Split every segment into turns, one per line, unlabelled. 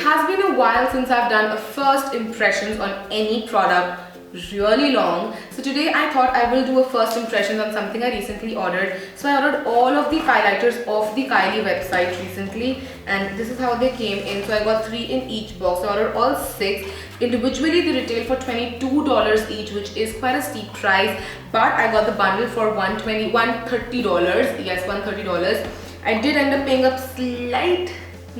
has been a while since I've done a first impressions on any product, really long. So today I thought I will do a first impressions on something I recently ordered. So I ordered all of the highlighters off the Kylie website recently, and this is how they came in. So I got 3 in each box. I ordered all 6. Individually they retail for $22 each, which is quite a steep price, but I got the bundle for $130. Yes, $130. I did end up paying up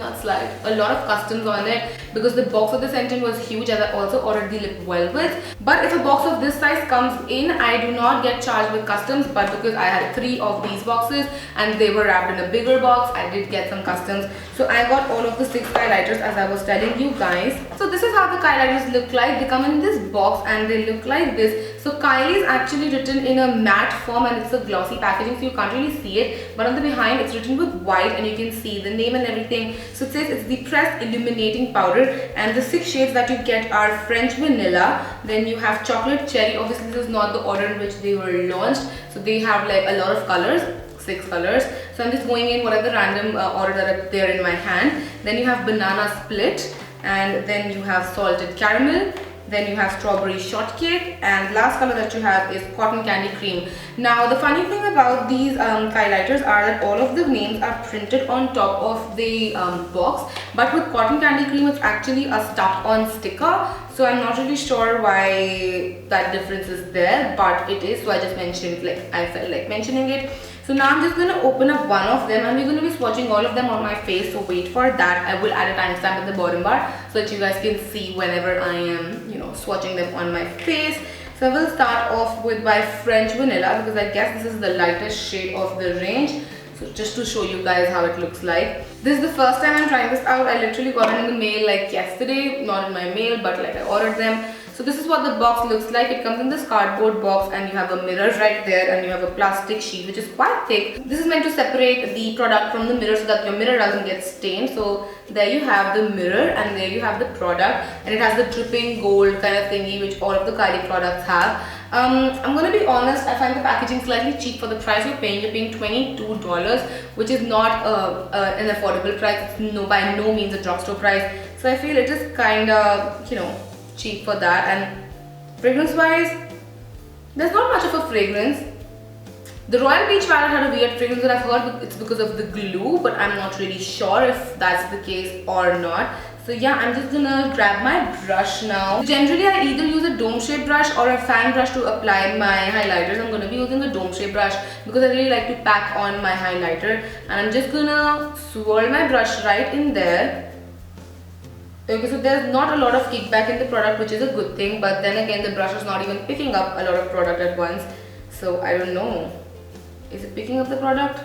a lot of customs on it because the box of the sent in was huge, as I also ordered the lip velvets. But if a box of this size comes in, I do not get charged with customs, but because I had 3 of these boxes and they were wrapped in a bigger box, I did get some customs. So I got all of the 6 highlighters, as I was telling you guys. So this is how the highlighters look like. They come in this box and they look like this. So Kylie is actually written in a matte form and it's a glossy packaging, so you can't really see it, but on the behind it's written with white and you can see the name and everything. So it says it's the pressed illuminating powder, and the 6 shades that you get are French vanilla, then you have chocolate cherry. Obviously this is not the order in which they were launched, so they have like a lot of colors, 6 colors. So I'm just going in whatever random order that are there in my hand. Then you have banana split, and then you have salted caramel, then you have strawberry shortcake, and last color that you have is cotton candy cream. Now the funny thing about these highlighters are that all of the names are printed on top of the box, but with cotton candy cream it's actually a stuck on sticker. So I'm not really sure why that difference is there, but it is, so I just mentioned it, like I felt like mentioning it. So now I'm just going to open up one of them and we're going to be swatching all of them on my face, so wait for that. I will add a timestamp at the bottom bar so that you guys can see whenever I am, swatching them on my face. So I will start off with my French vanilla because I guess this is the lightest shade of the range. So just to show you guys how it looks like. This is the first time I'm trying this out. I literally got it in the mail like yesterday, not in my mail, but like I ordered them. So this is what the box looks like. It comes in this cardboard box and you have a mirror right there and you have a plastic sheet which is quite thick. This is meant to separate the product from the mirror so that your mirror doesn't get stained. So there you have the mirror and there you have the product, and it has the dripping gold kind of thingy which all of the Kylie products have. I'm gonna be honest, I find the packaging slightly cheap for the price you're paying. You're paying $22, which is not an affordable price. It's by no means a drugstore price. So I feel it is kind of, cheap for that. And fragrance wise, there's not much of a fragrance. The Royal Peach palette had a weird fragrance that I've heard it's because of the glue, but I'm not really sure if that's the case or not. So yeah, I'm just gonna grab my brush now. Generally I either use a dome shape brush or a fan brush to apply my highlighters. I'm gonna be using a dome shape brush because I really like to pack on my highlighter, and I'm just gonna swirl my brush right in there. Okay, so there's not a lot of kickback in the product, which is a good thing, but then again the brush is not even picking up a lot of product at once, so I don't know. Is it picking up the product?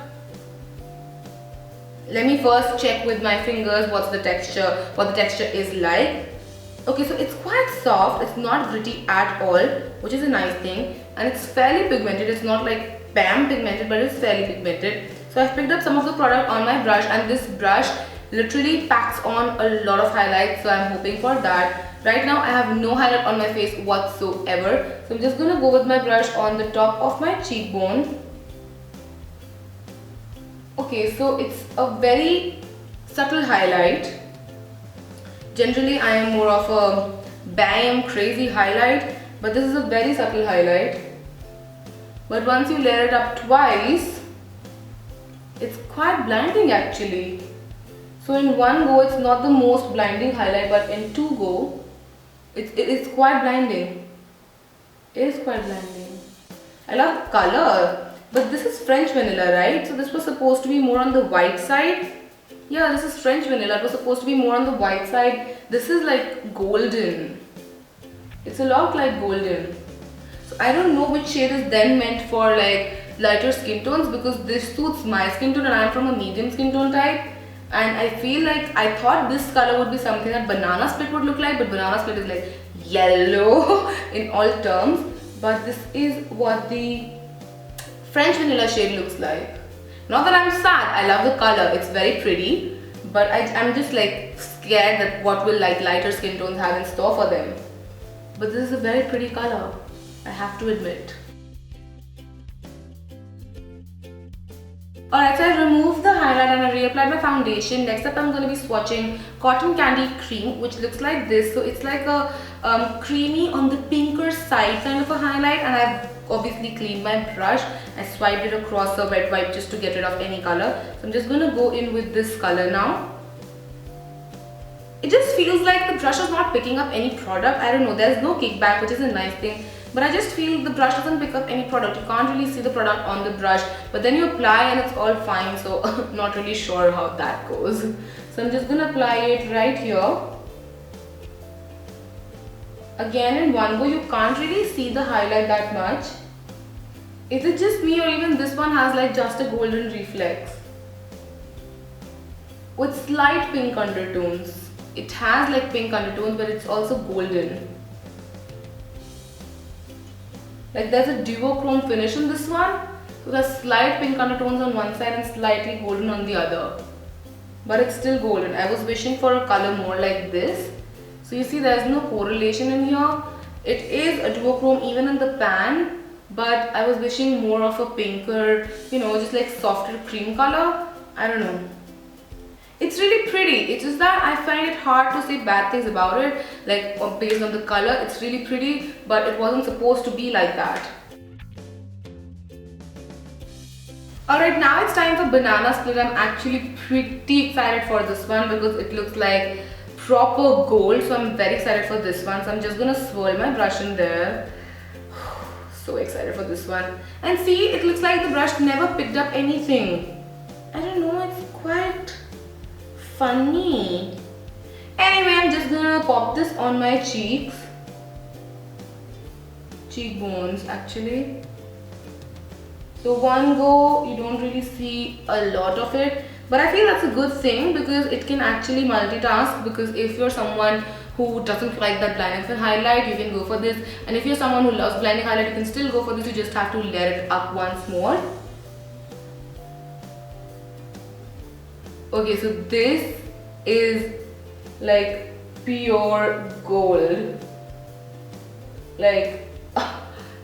Let me first check with my fingers what the texture is like. Okay, so it's quite soft, it's not gritty at all, which is a nice thing, and it's fairly pigmented. It's not like bam pigmented, but it's fairly pigmented. So I've picked up some of the product on my brush, and this brush literally packs on a lot of highlights, so I'm hoping for that. Right now I have no highlight on my face whatsoever, so I'm just gonna go with my brush on the top of my cheekbone. Okay, so it's a very subtle highlight. Generally I am more of a bam crazy highlight, but this is a very subtle highlight. But once you layer it up twice, it's quite blinding actually. So in one go it's not the most blinding highlight, but in 2 go it's quite blinding. It is quite blinding. I love color, but this is French vanilla, right? So this was supposed to be more on the white side. Yeah, this is French vanilla. It was supposed to be more on the white side. This is like golden. It's a lot like golden. So I don't know which shade is then meant for like lighter skin tones, because this suits my skin tone and I'm from a medium skin tone type. And I feel like I thought this color would be something that banana split would look like, but banana split is like yellow in all terms. But this is what the French vanilla shade looks like. Not that I'm sad, I love the color, it's very pretty, but I'm just like scared that what will like lighter skin tones have in store for them. But this is a very pretty color, I have to admit. Alright, so I removed the highlight and I reapplied my foundation. Next up I'm going to be swatching Cotton Candy Cream, which looks like this. So it's like a creamy on the pinker side kind of a highlight, and I've obviously cleaned my brush. I swiped it across a wet wipe just to get rid of any color. So I'm just going to go in with this color now. It just feels like the brush is not picking up any product. I don't know, there's no kickback, which is a nice thing. But I just feel the brush doesn't pick up any product. You can't really see the product on the brush. But then you apply and it's all fine. So not really sure how that goes. So I'm just going to apply it right here. Again in one go, you can't really see the highlight that much. Is it just me, or even this one has like just a golden reflex? With slight pink undertones. It has like pink undertones, but it's also golden. Like there's a duochrome finish in this one. So there's slight pink undertones on one side and slightly golden on the other. But it's still golden. I was wishing for a color more like this. So you see there's no correlation in here. It is a duochrome even in the pan. But I was wishing more of a pinker, you know, just like softer cream color. I don't know. It's really pretty. It's just that I find it hard to say bad things about it, like based on the color. It's really pretty, but it wasn't supposed to be like that. Alright, now it's time for Banana Split. I'm actually pretty excited for this one because it looks like proper gold. So I'm very excited for this one. So I'm just gonna swirl my brush in there. So excited for this one. And see, it looks like the brush never picked up anything. I don't know, it's quite funny. Anyway, I'm just gonna pop this on my cheeks. Cheekbones actually. So one go, you don't really see a lot of it. But I feel that's a good thing because it can actually multitask. Because if you're someone who doesn't like that blinding for highlight, you can go for this. And if you're someone who loves blinding highlight, you can still go for this. You just have to layer it up once more. Okay, so this is like pure gold. Like,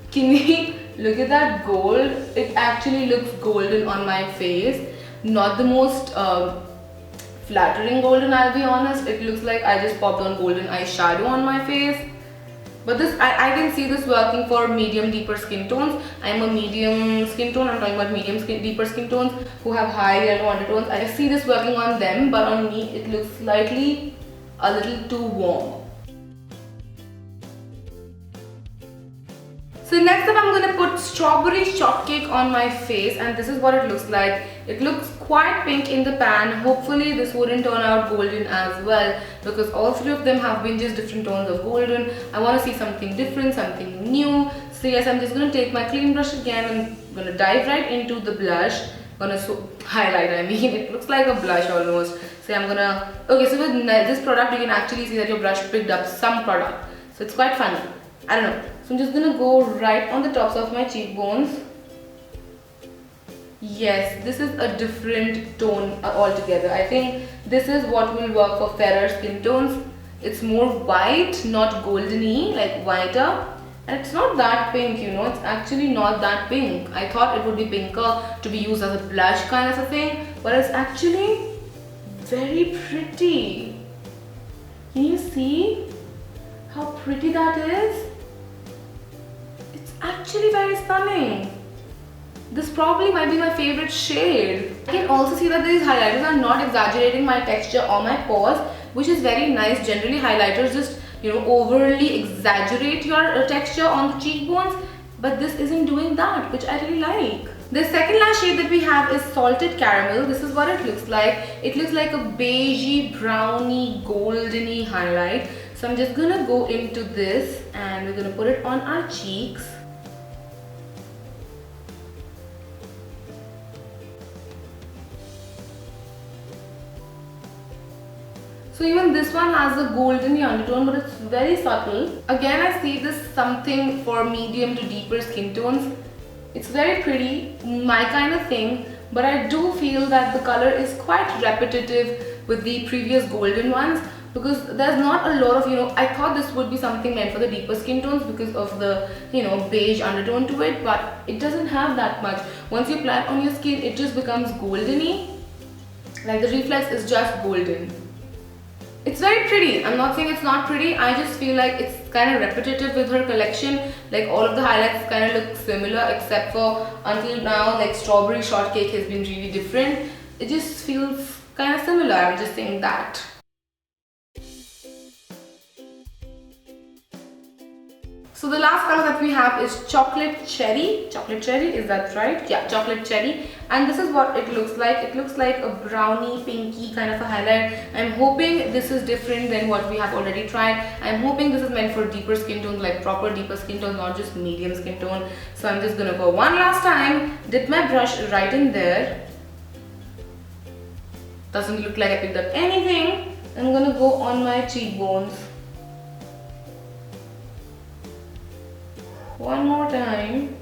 can we look at that gold? It actually looks golden on my face. Not the most flattering golden, I'll be honest. It looks like I just popped on golden eyeshadow on my face. But this, I can see this working for medium deeper skin tones. I'm a medium skin tone. I'm talking about deeper skin tones who have high yellow undertones. I see this working on them, but on me it looks slightly a little too warm. So next up I'm going to put Strawberry Shortcake on my face, and this is what it looks like. It looks quite pink in the pan. Hopefully this wouldn't turn out golden as well, because all three of them have been just different tones of golden. I want to see something different, something new. So yes, I'm just going to take my clean brush again and I'm going to dive right into the blush. I'm going to highlight, I mean, it looks like a blush almost. So I'm going to, okay, so with this product you can actually see that your brush picked up some product. So it's quite funny. I don't know. So I'm just going to go right on the tops of my cheekbones. Yes, this is a different tone altogether. I think this is what will work for fairer skin tones. It's more white, not goldeny, like whiter. And it's not that pink, you know, it's actually not that pink. I thought it would be pinker to be used as a blush kind of a thing, but it's actually very pretty. Can you see how pretty that is? It's actually very stunning. This probably might be my favorite shade. I can also see that these highlighters are not exaggerating my texture or my pores, which is very nice. Generally highlighters just, you know, overly exaggerate your texture on the cheekbones, but this isn't doing that, which I really like. The second last shade that we have is Salted Caramel. This is what it looks like. It looks like a beigey, browny, goldeny highlight. So I'm just gonna go into this and we're gonna put it on our cheeks. So even this one has a golden undertone, but it's very subtle. Again, I see this something for medium to deeper skin tones. It's very pretty, my kind of thing, but I do feel that the color is quite repetitive with the previous golden ones. because there's not a lot of, I thought this would be something meant for the deeper skin tones because of the, beige undertone to it, but it doesn't have that much. Once you apply it on your skin, it just becomes goldeny. Like the reflex is just golden. It's very pretty. I'm not saying it's not pretty. I just feel like it's kind of repetitive with her collection. Like all of the highlights kind of look similar, except for until now, like strawberry shortcake has been really different. It just feels kind of similar. I'm just saying that. So the last color that we have is chocolate cherry. Chocolate cherry, is that right? Yeah, chocolate cherry. And this is what it looks like. It looks like a brownie, pinky kind of a highlight. I'm hoping this is different than what we have already tried. I'm hoping this is meant for deeper skin tones, like proper deeper skin tones, not just medium skin tone. So I'm just gonna go one last time, dip my brush right in there. Doesn't look like I picked up anything. I'm gonna go on my cheekbones. One more time.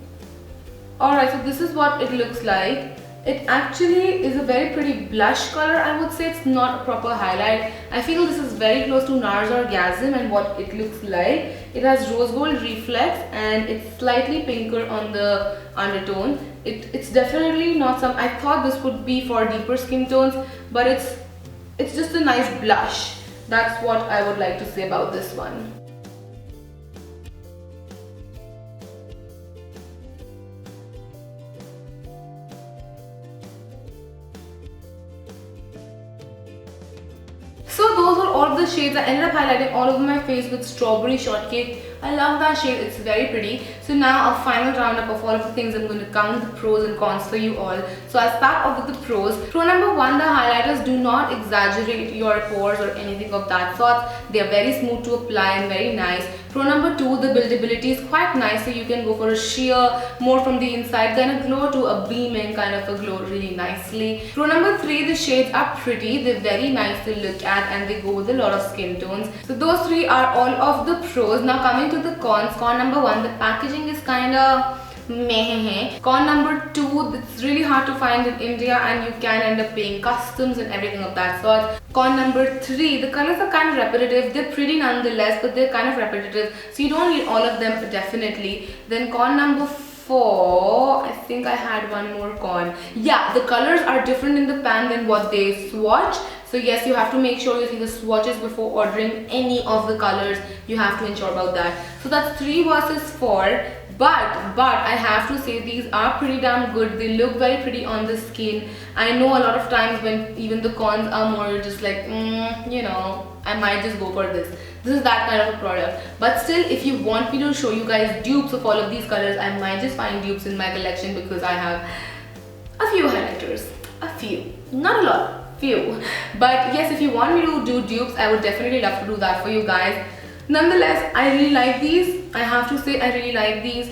Alright, so this is what it looks like. It actually is a very pretty blush color. I would say it's not a proper highlight. I feel this is very close to NARS Orgasm and what it looks like. It has rose gold reflex and it's slightly pinker on the undertone. It's definitely not some, I thought this would be for deeper skin tones, but it's just a nice blush. That's what I would like to say about this one. So those are all of the shades. I ended up highlighting all over my face with strawberry shortcake. I love that shade, it's very pretty. So now a final roundup of all of the things. I'm going to count the pros and cons for you all. So I'll start off with the pros. Pro number one, the highlighters do not exaggerate your pores or anything of that sort. They are very smooth to apply and very nice. Pro number two, the buildability is quite nice, so you can go for a sheer, more from the inside kind of glow to a beaming kind of a glow really nicely. Pro number three, the shades are pretty, they're very nice to look at and they go with a lot of skin tones. So those three are all of the pros. Now coming to the cons. Con number one, the packaging is kind of meh. Con number two, it's really hard to find in India and you can end up paying customs and everything of that sort. Con number three, the colors are kind of repetitive. They're pretty nonetheless, but they're kind of repetitive, so you don't need all of them definitely. Then con number four, I think I had one more con. Yeah, the colors are different in the pan than what they swatch. So yes, you have to make sure you see the swatches before ordering any of the colors. You have to ensure about that. So that's 3 versus 4. But I have to say these are pretty damn good. They look very pretty on the skin. I know a lot of times when even the cons are more just like, I might just go for this. This is that kind of a product. But still, if you want me to show you guys dupes of all of these colors, I might just find dupes in my collection because I have a few highlighters. A few. Not a lot. Few. But yes, if you want me to do dupes, I would definitely love to do that for you guys. Nonetheless, I really like these. I have to say I really like these.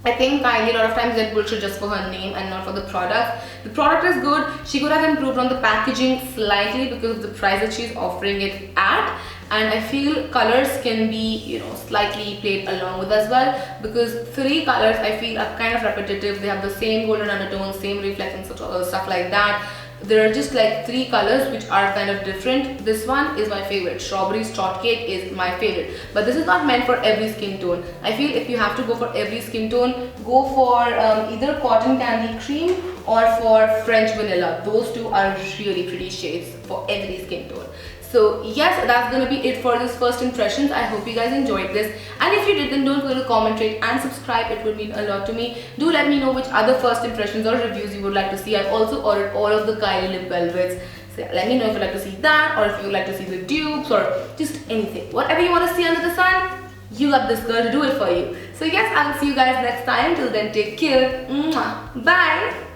I think Kylie a lot of times get bullshit just for her name and not for the product. The product is good. She could have improved on the packaging slightly because of the price that she's offering it at. And I feel colors can be, slightly played along with as well, because 3 colors I feel are kind of repetitive. They have the same golden undertone, same reflex and stuff like that. There are just like 3 colors which are kind of different. This one is my favorite. Strawberry shortcake is my favorite. But this is not meant for every skin tone. I feel if you have to go for every skin tone, go for either cotton candy cream or for French vanilla. Those 2 are really pretty shades for every skin tone. So yes, that's gonna be it for this first impressions. I hope you guys enjoyed this, and if you did, then don't forget to comment, rate and subscribe. It would mean a lot to me. Do let me know which other first impressions or reviews you would like to see. I've also ordered all of the Kylie lip velvets, so yeah, let me know if you'd like to see that, or if you would like to see the dupes, or just anything, whatever you want to see under the sun. You got this girl to do it for you. So yes, I will see you guys next time. Till then, take care. Mwah. Bye.